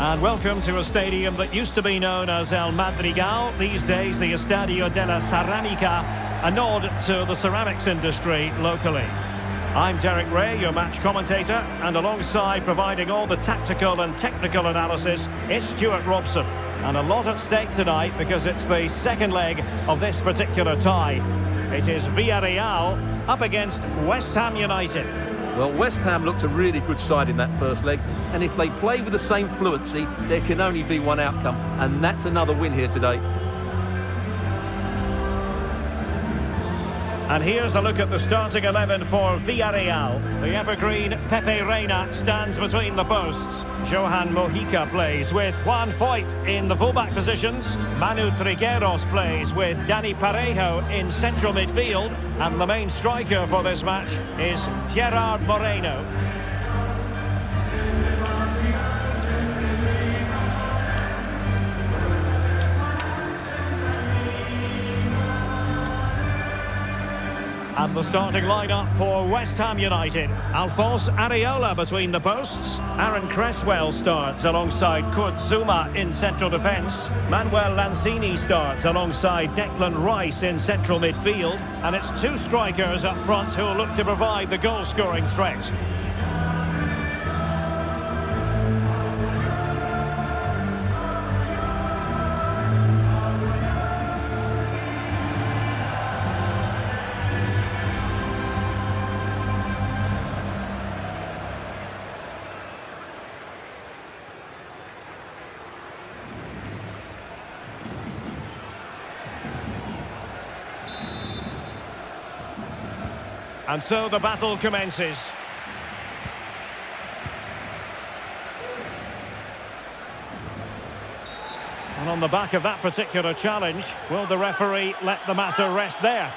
And welcome to a stadium that used to be known as El Madrigal, these days the Estadio de la Ceramica, a nod to the ceramics industry locally. I'm Derek Ray, your match commentator, and alongside providing all the tactical and technical analysis, it's Stuart Robson. And a lot at stake tonight because it's the second leg of this particular tie. It is Villarreal up against West Ham United. Well, West Ham looked a really good side in that first leg, and if they play with the same fluency, there can only be one outcome, and that's another win here today. And here's a look at the starting 11 for Villarreal. The evergreen Pepe Reina stands between the posts. Johan Mojica plays with Juan Foyt in the fullback positions. Manu Trigueros plays with Dani Parejo in central midfield. And the main striker for this match is Gerard Moreno. And the starting lineup for West Ham United. Alphonse Areola between the posts. Aaron Cresswell starts alongside Kurt Zuma in central defence. Manuel Lanzini starts alongside Declan Rice in central midfield. And it's two strikers up front who will look to provide the goal-scoring threat. And so the battle commences. And on the back of that particular challenge, will the referee let the matter rest there?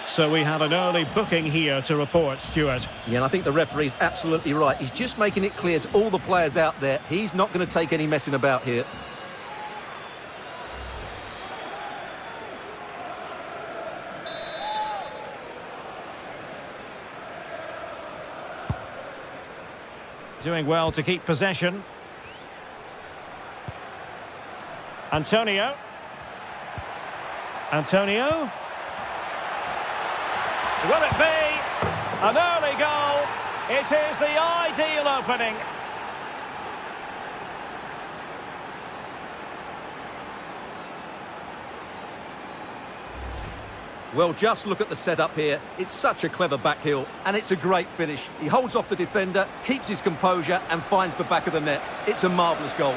So we have an early booking here to report, Stuart. Yeah, and I think the referee's absolutely right. He's just making it clear to all the players out there, he's not going to take any messing about here. Doing well to keep possession. Antonio. Antonio. Will it be an early goal? It is the ideal opening. Well, just look at the setup here. It's such a clever back heel, and it's a great finish. He holds off the defender, keeps his composure, and finds the back of the net. It's a marvellous goal.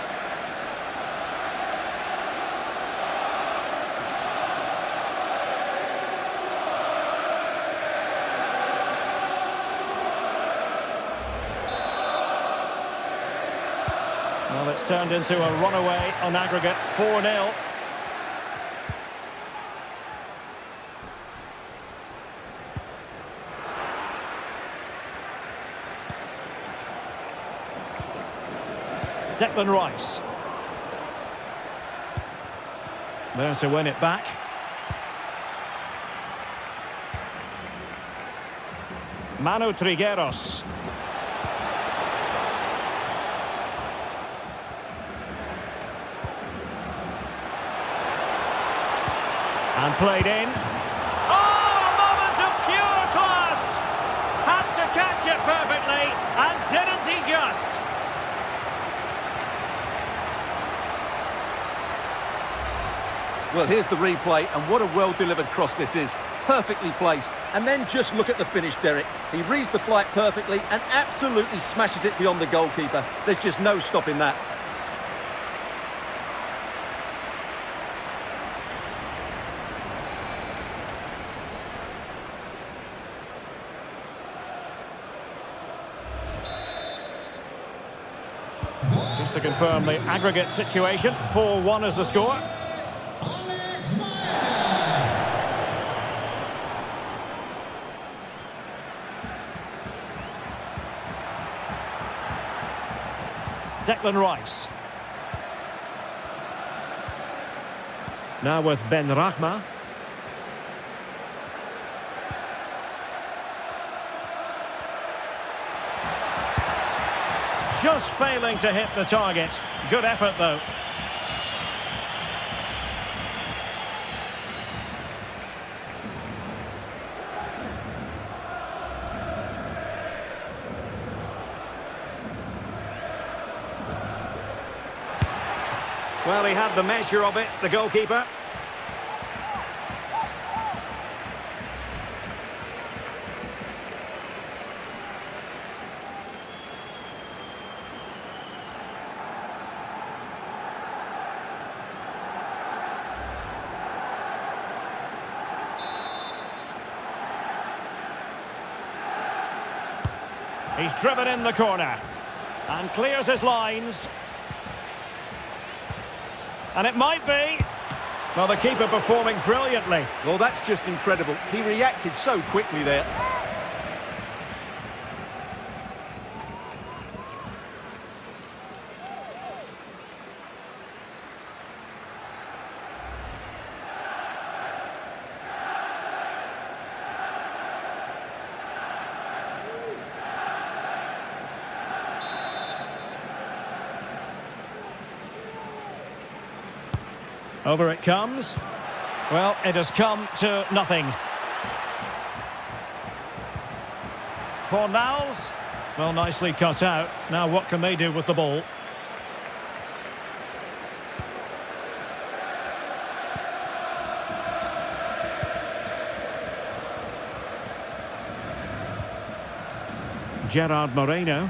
Well, it's turned into a runaway on aggregate 4-0. Declan Rice. There to win it back. Manu Trigueros. And played in. Oh, a moment of pure class! Had to catch it perfectly, and didn't he just? Well, here's the replay, and what a well-delivered cross this is. Perfectly placed. And then just look at the finish, Derek. He reads the flight perfectly and absolutely smashes it beyond the goalkeeper. There's just no stopping that. Just to confirm the aggregate situation, 4-1 is the score. Declan Rice. Now with Ben Rachma. just failing to hit the target. Good effort, though. Well, he had the measure of it, the goalkeeper. He's driven in the corner and clears his lines. And it might be. Well, the keeper performing brilliantly. Well, that's just incredible. He reacted so quickly there. Over it comes. Well, it has come to nothing. Fornals. Well, nicely cut out. Now what can they do with the ball? Gerard Moreno.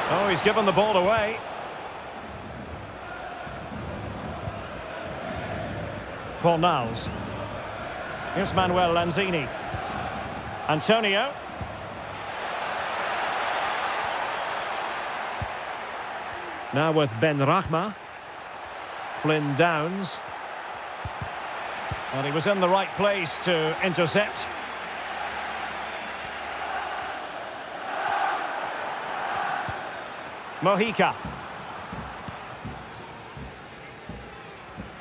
Oh, he's given the ball away. Fornals. Here's Manuel Lanzini. Antonio. Now with Ben Rachma. Flynn Downs. Well, he was in the right place to intercept. Mojica.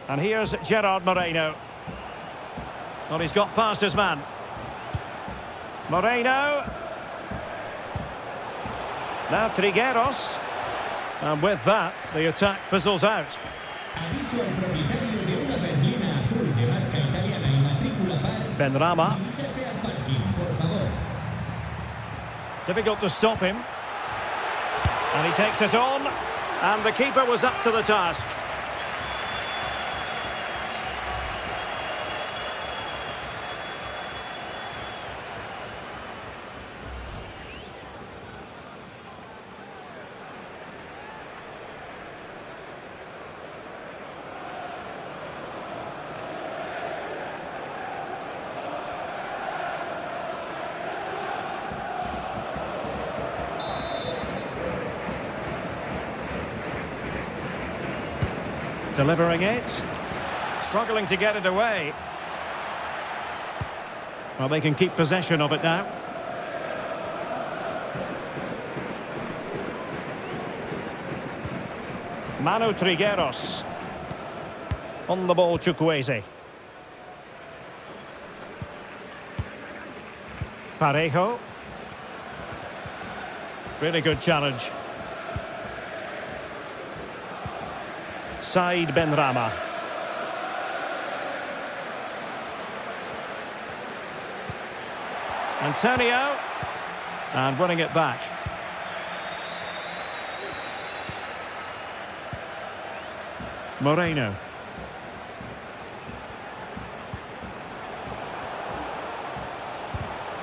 And here's Gerard Moreno. Well, he's got past his man. Moreno. Now Trigueros. And with that, the attack fizzles out. Benrahma. Difficult to stop him. And he takes it on. And the keeper was up to the task. Delivering it. Struggling to get it away. Well, they can keep possession of it now. Manu Trigueros. On the ball, Chukwueze. Parejo. Really good challenge. Said Benrahma. Antonio. And winning it back. Moreno.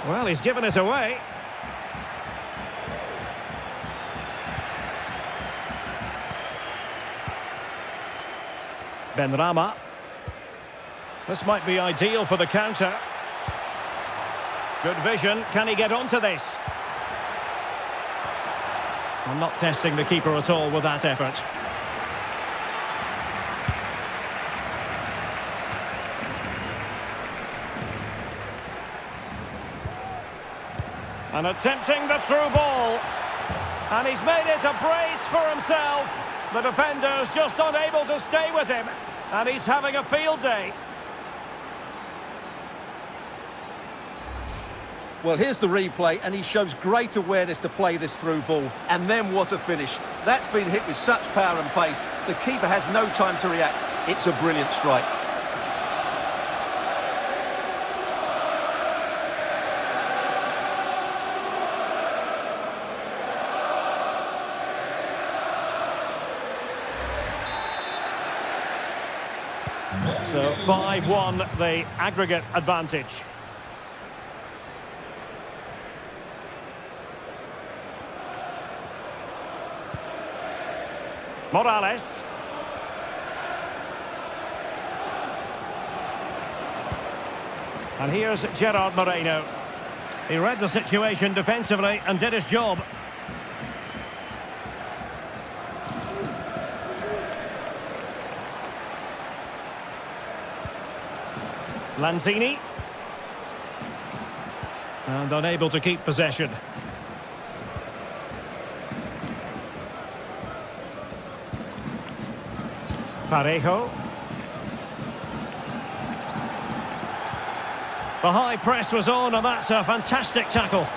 Well, he's given us away. Benrahma. This might be ideal for the counter. Good vision. Can he get onto this? I'm not testing the keeper at all with that effort. And attempting the through ball. And he's made it a brace for himself. The defender's just unable to stay with him. And he's having a field day. Well, here's the replay, and he shows great awareness to play this through ball. And then what a finish. That's been hit with such power and pace. The keeper has no time to react. It's a brilliant strike. So 5-1, the aggregate advantage. Morales. And here's Gerard Moreno. He read the situation defensively and did his job. Lanzini. And unable to keep possession. Parejo. The high press was on, and that's a fantastic tackle.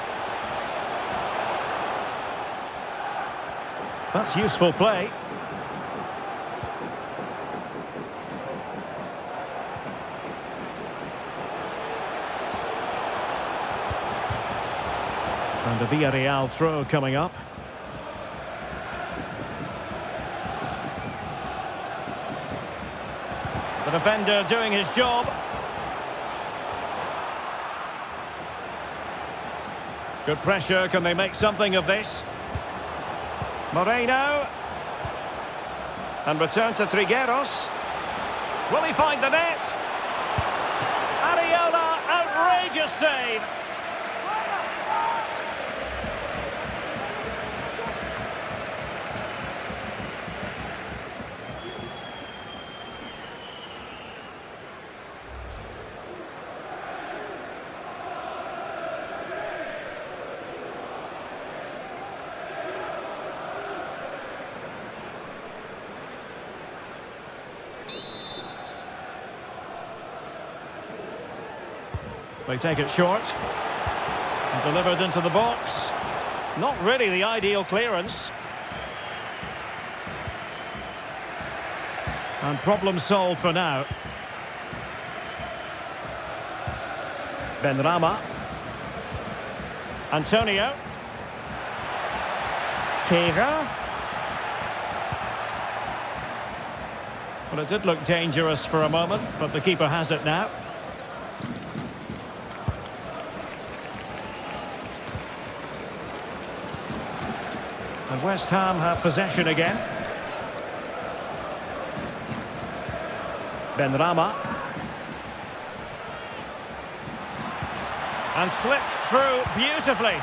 That's useful play. And a Villarreal throw coming up. The defender doing his job. Good pressure. Can they make something of this? Moreno. And return to Trigueros. Will he find the net? Ariola, outrageous save. They take it short. And delivered into the box. Not really the ideal clearance. And problem solved for now. Benrahma. Antonio. Kega. Well, it did look dangerous for a moment, but the keeper has it now. And West Ham have possession again. Benrahma. And slipped through beautifully.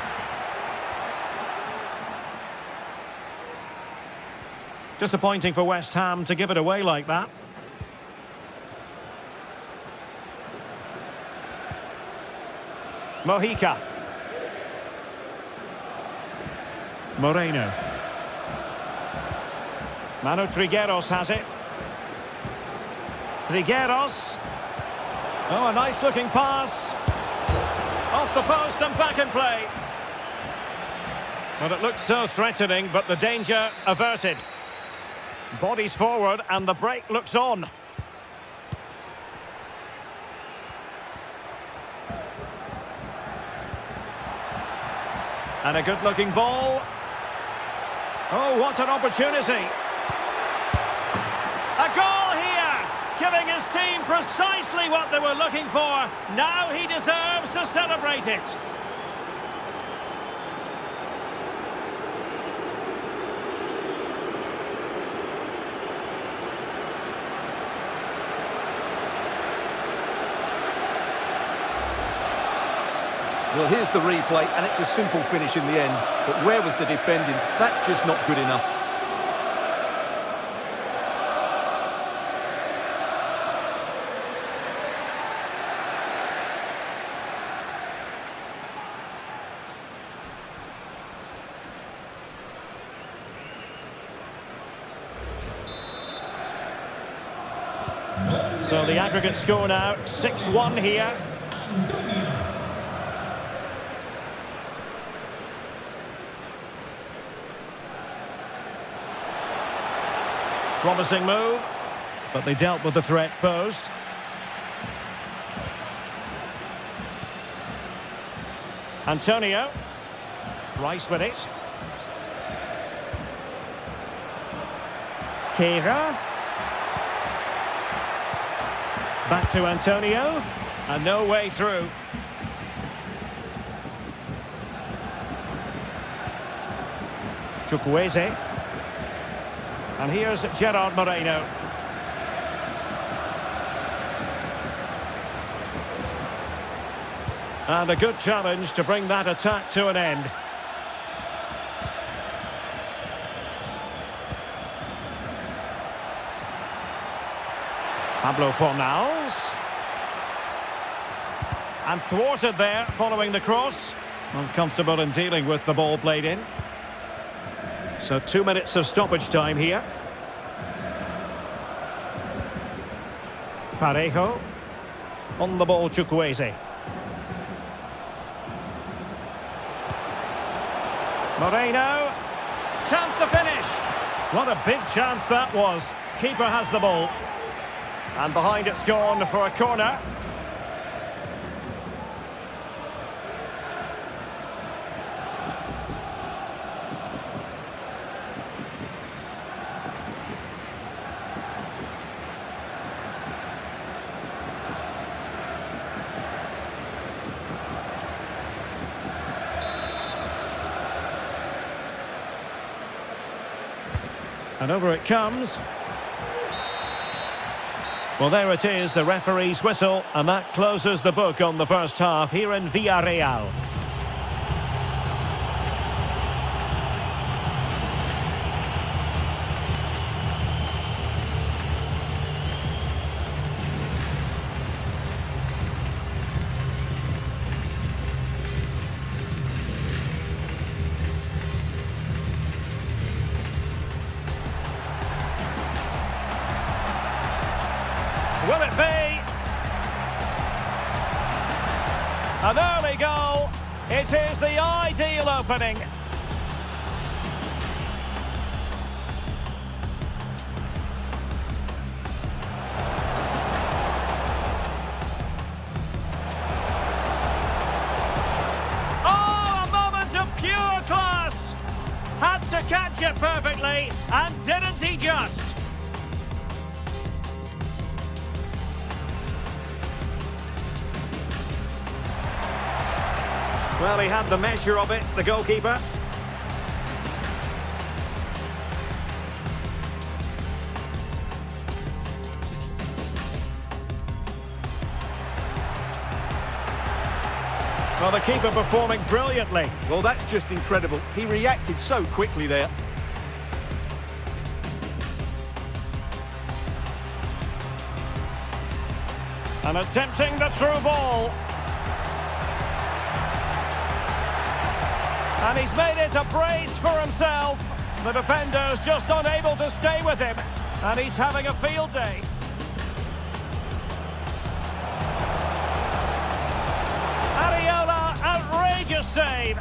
Disappointing for West Ham to give it away like that. Mojica. Moreno. Manu Trigueros has it. Trigueros. Oh, a nice looking pass. Off the post and back in play. Well, it looked so threatening, but the danger averted. Bodies forward and the break looks on. And a good looking ball. Oh, what an opportunity. A goal here, giving his team precisely what they were looking for. Now he deserves to celebrate it. Well, here's the replay, and it's a simple finish in the end. But where was the defending? That's just not good enough. So the aggregate score now, 6-1 here. Promising move, but they dealt with the threat posed. Antonio. Rice with it. Kehrer. Back to Antonio. And no way through. Chukwueze. And here's Gerard Moreno. And a good challenge to bring that attack to an end. Pablo Fornals. And thwarted there following the cross. Uncomfortable in dealing with the ball played in. So 2 minutes of stoppage time here. Parejo. On the ball, Chukwueze. Moreno. Chance to finish. What a big chance that was. Keeper has the ball. And behind it's gone for a corner. And over it comes. Well, there it is, the referee's whistle, and that closes the book on the first half here in Villarreal. Will it be? An early goal. It is the ideal opening. Oh, a moment of pure class. Had to catch it perfectly, and didn't he just? Well, he had the measure of it, the goalkeeper. Well, the keeper performing brilliantly. Well, that's just incredible. He reacted so quickly there. And attempting the through ball. And he's made it a brace for himself. The defender's just unable to stay with him. And he's having a field day. Areola, outrageous save.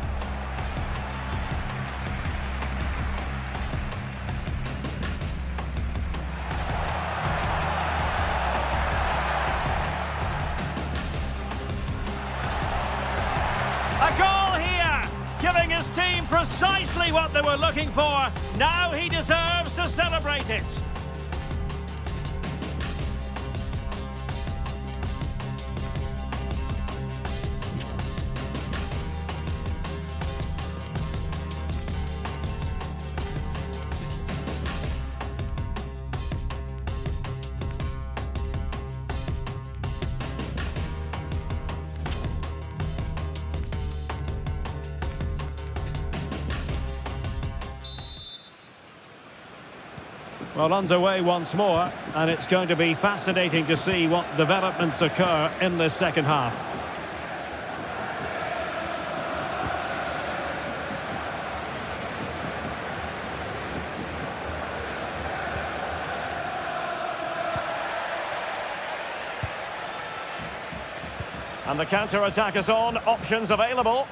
A goal here, giving his team precisely what they were looking for. Now he deserves to celebrate it. Well, underway once more, and it's going to be fascinating to see what developments occur in this second half. And the counter-attack is on, options available.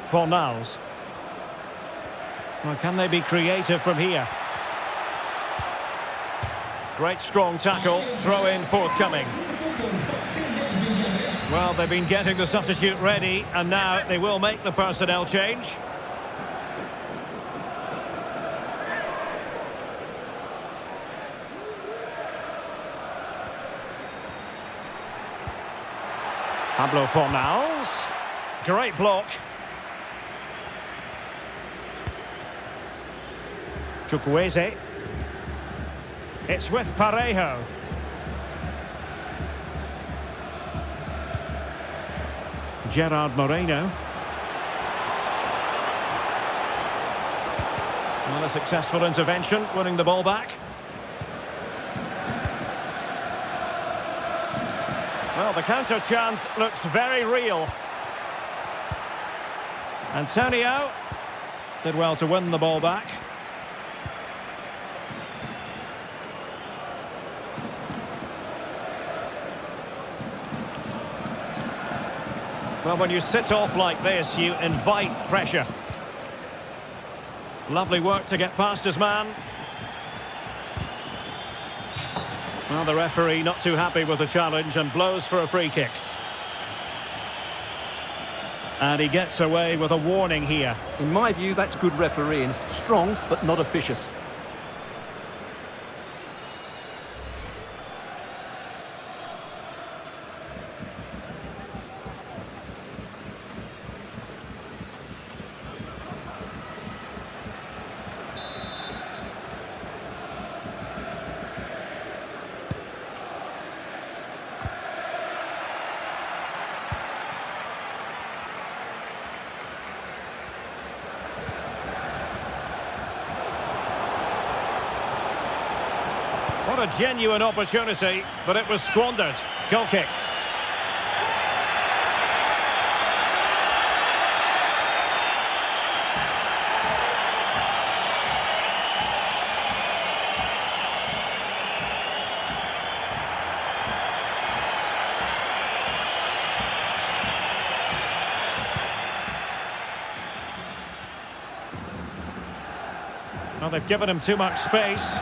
Fornals. Well, can they be creative from here? Great strong tackle, throw in forthcoming. Well, they've been getting the substitute ready, and now they will make the personnel change. Pablo Fornals. Great block. Chukwueze. It's with Parejo. Gerard Moreno. Well, a successful intervention, winning the ball back. Well, the counter chance looks very real. Antonio did well to win the ball back. Well, when you sit off like this, you invite pressure. Lovely work to get past his man. Well, the referee not too happy with the challenge and blows for a free kick. And he gets away with a warning here. In my view, that's good refereeing. Strong, but not officious. What a genuine opportunity, but it was squandered. Goal kick. Well, they've given him too much space.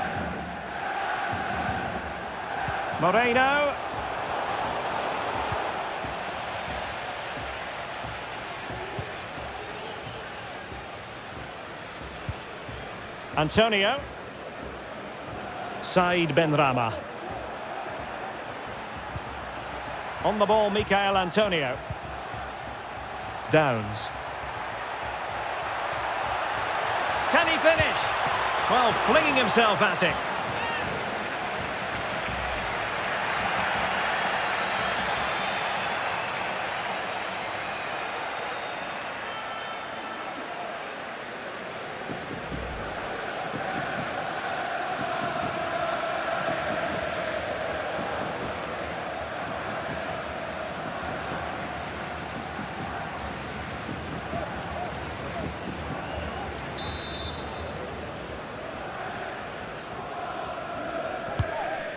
Moreno. Antonio. Said Benrahma. On the ball, Michael Antonio. Downs. Can he finish? Well, flinging himself at it.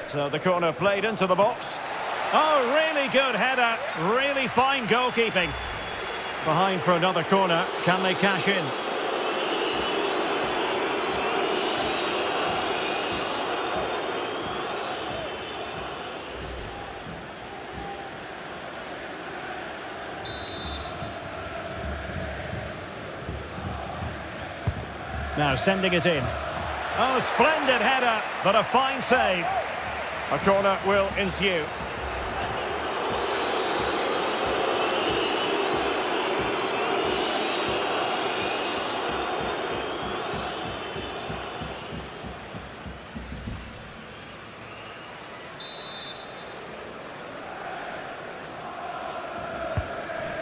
So the corner played into the box. Oh, really good header. Really fine goalkeeping. Behind for another corner. Can they cash in? Now sending it in. Oh, splendid header, but a fine save. A corner will ensue.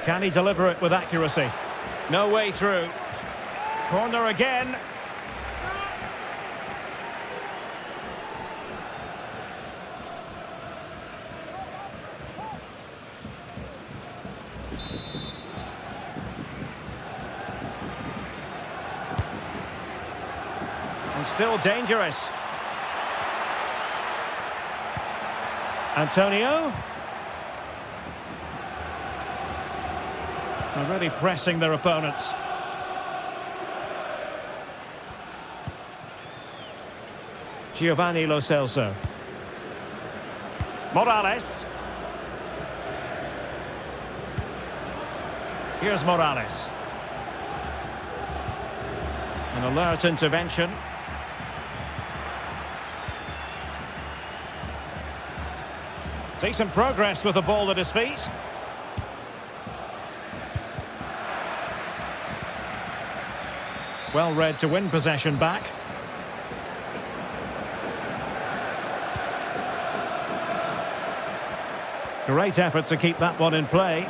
Can he deliver it with accuracy? No way through. Corner again. Still dangerous. Antonio. They're really pressing their opponents. Giovanni Lo Celso. Morales. Here's Morales. An alert intervention. Decent progress with the ball at his feet. Well read to win possession back. Great effort to keep that one in play.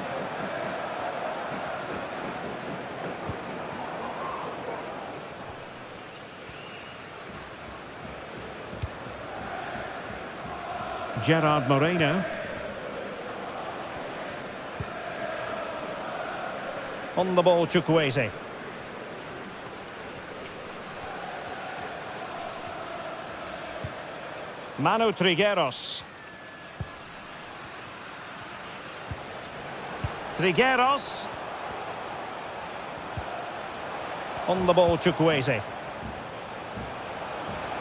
Gerard Moreno. On the ball, Chukwueze. Manu Trigueros. Trigueros. On the ball, Chukwueze.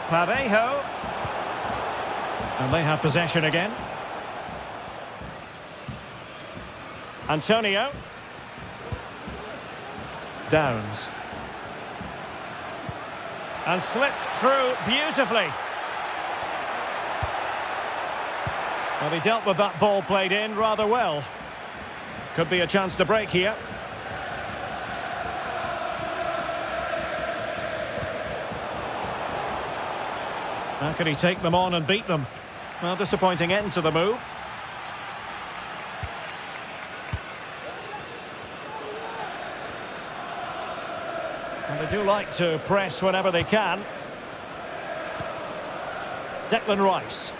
Parejo. And they have possession again. Antonio. Downs. And slipped through beautifully. Well, he dealt with that ball played in rather well. Could be a chance to break here. How can he take them on and beat them? Well, disappointing end to the move. And they do like to press whenever they can. Declan Rice.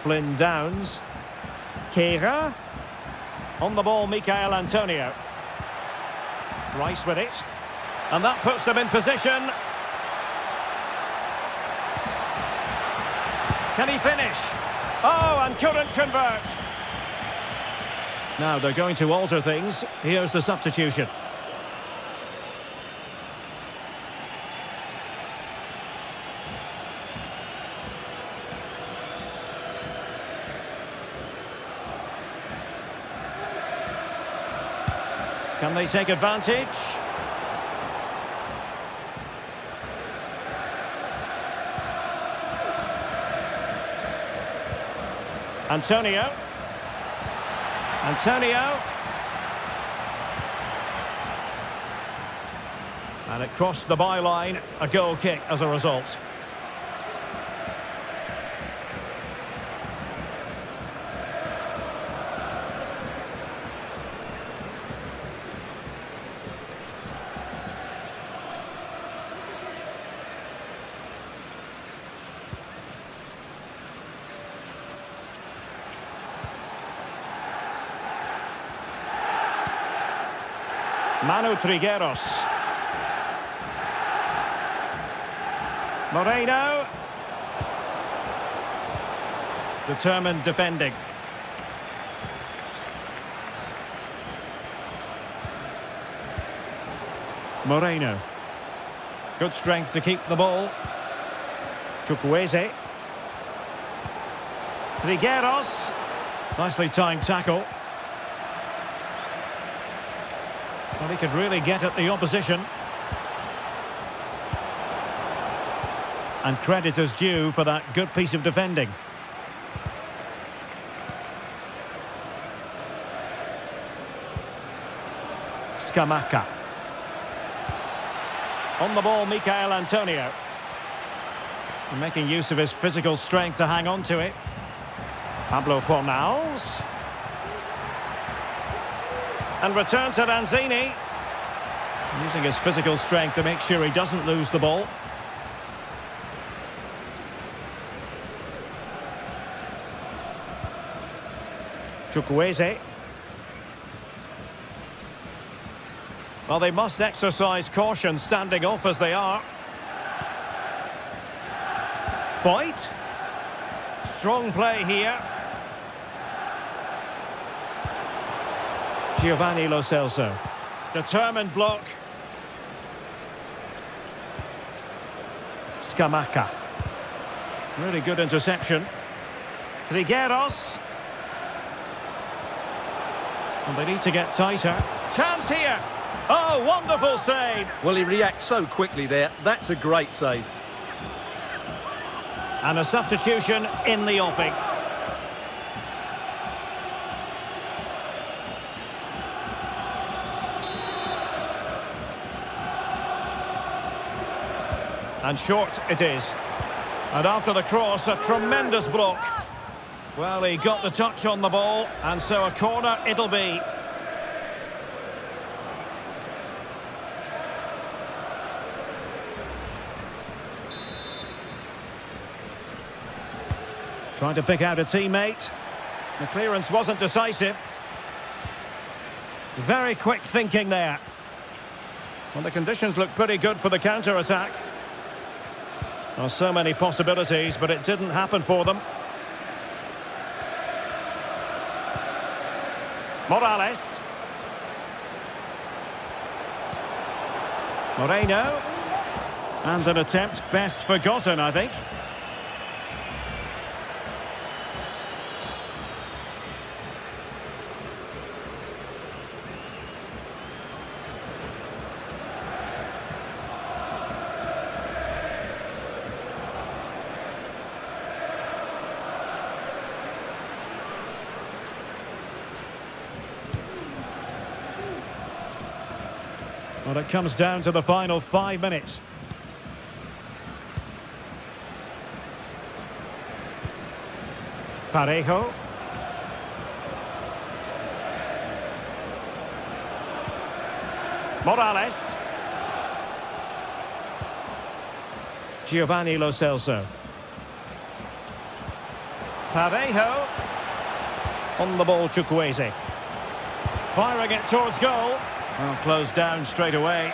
Flynn Downs. Kehrer. On the ball, Michael Antonio. Rice with it. And that puts them in position. Can he finish? Oh, and couldn't convert. Now they're going to alter things. Here's the substitution. Can they take advantage? Antonio. And it crossed the byline, a goal kick as a result. Manu Trigueros. Moreno. Determined defending. Moreno. Good strength to keep the ball. Chukwueze. Trigueros. Nicely timed tackle. Well, he could really get at the opposition. And credit is due for that good piece of defending. Scamacca. On the ball, Michael Antonio. And making use of his physical strength to hang on to it. Pablo Fornals. And return to Lanzini. Using his physical strength to make sure he doesn't lose the ball. Chukwueze. Well, they must exercise caution standing off as they are. Fight. Strong play here. Giovanni Lo Celso. Determined block. Scamacca. Really good interception. Trigueros. And they need to get tighter. Chance here. Oh, wonderful save. Well, he reacts so quickly there. That's a great save. And a substitution in the offing. And short it is. And after the cross, a tremendous block. Well, he got the touch on the ball, and so a corner it'll be. Trying to pick out a teammate. The clearance wasn't decisive. Very quick thinking there. Well, the conditions look pretty good for the counter-attack. Well, so many possibilities, but it didn't happen for them. Morales. Moreno. And an attempt best forgotten, I think. Well, it comes down to the final 5 minutes. Parejo. Morales. Giovanni Lo Celso. Parejo. On the ball, Chukwueze. Firing it towards goal. Well, closed down straight away.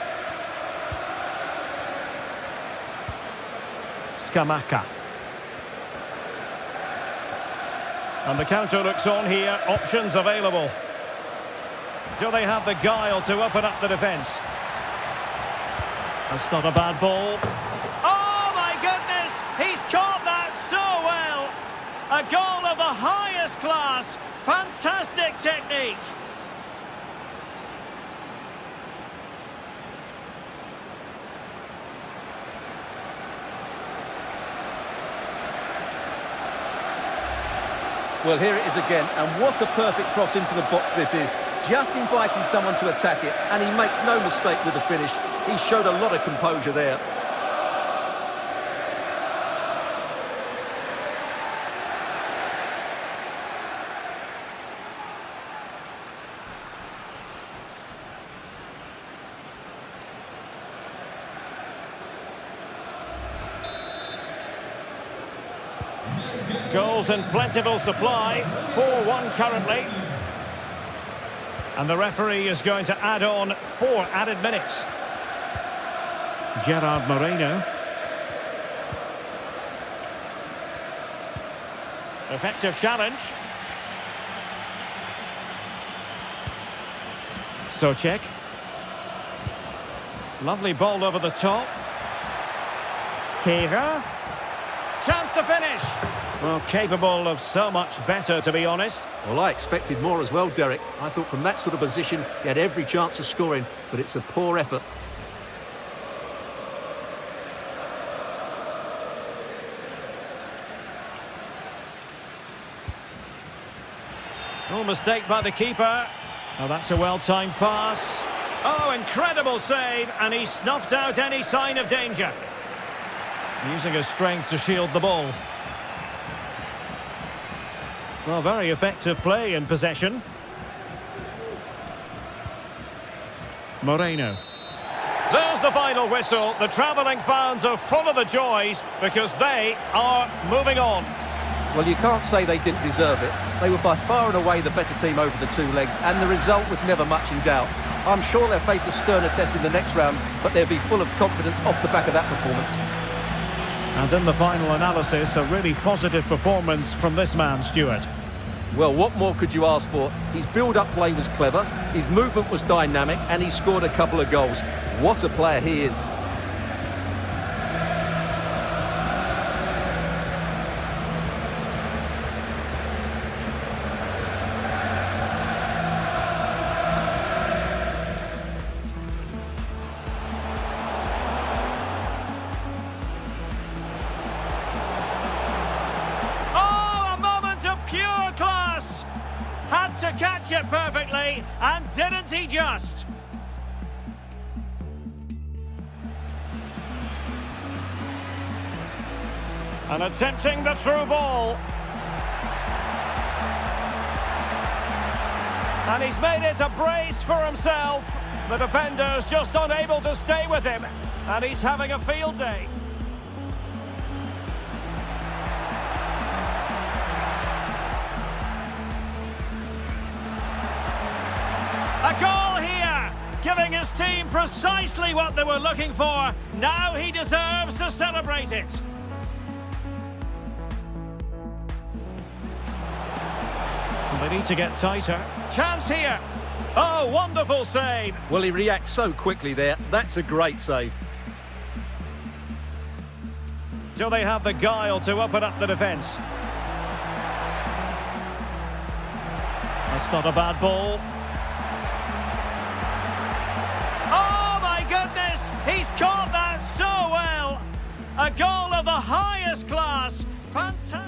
Scamacca. And the counter looks on here. Options available. Do they have the guile to open up the defence? That's not a bad ball. Oh, my goodness! He's caught that so well! A goal of the highest class. Fantastic technique. Well, here it is again, and what a perfect cross into the box this is. Just inviting someone to attack it, and he makes no mistake with the finish. He showed a lot of composure there. Goals in plentiful supply, 4-1 currently. And the referee is going to add on 4 added minutes. Gerard Moreno. Effective challenge. Souček. Lovely ball over the top. Kehrer. Chance to finish. Well, capable of so much better, to be honest. Well, I expected more as well, Derek. I thought from that sort of position, he had every chance of scoring, but it's a poor effort. No mistake by the keeper. Oh, that's a well-timed pass. Oh, incredible save, and he snuffed out any sign of danger. Using his strength to shield the ball. Well, very effective play in possession. Moreno. There's the final whistle. The travelling fans are full of the joys because they are moving on. Well, you can't say they didn't deserve it. They were by far and away the better team over the 2 legs, and the result was never much in doubt. I'm sure they'll face a sterner test in the next round, but they'll be full of confidence off the back of that performance. And in the final analysis, a really positive performance from this man, Stuart. Well, what more could you ask for? His build-up play was clever, his movement was dynamic, and he scored a couple of goals. What a player he is. Had to catch it perfectly, and didn't he just? And attempting the through ball. And he's made it a brace for himself. The defender's just unable to stay with him. And he's having a field day. A goal here, giving his team precisely what they were looking for. Now he deserves to celebrate it. They need to get tighter. Chance here. Oh, wonderful save. Well, he reacts so quickly there. That's a great save. Do they have the guile to open up the defence? That's not a bad ball. Oh, my goodness! He's caught that so well! A goal of the highest class. Fantastic.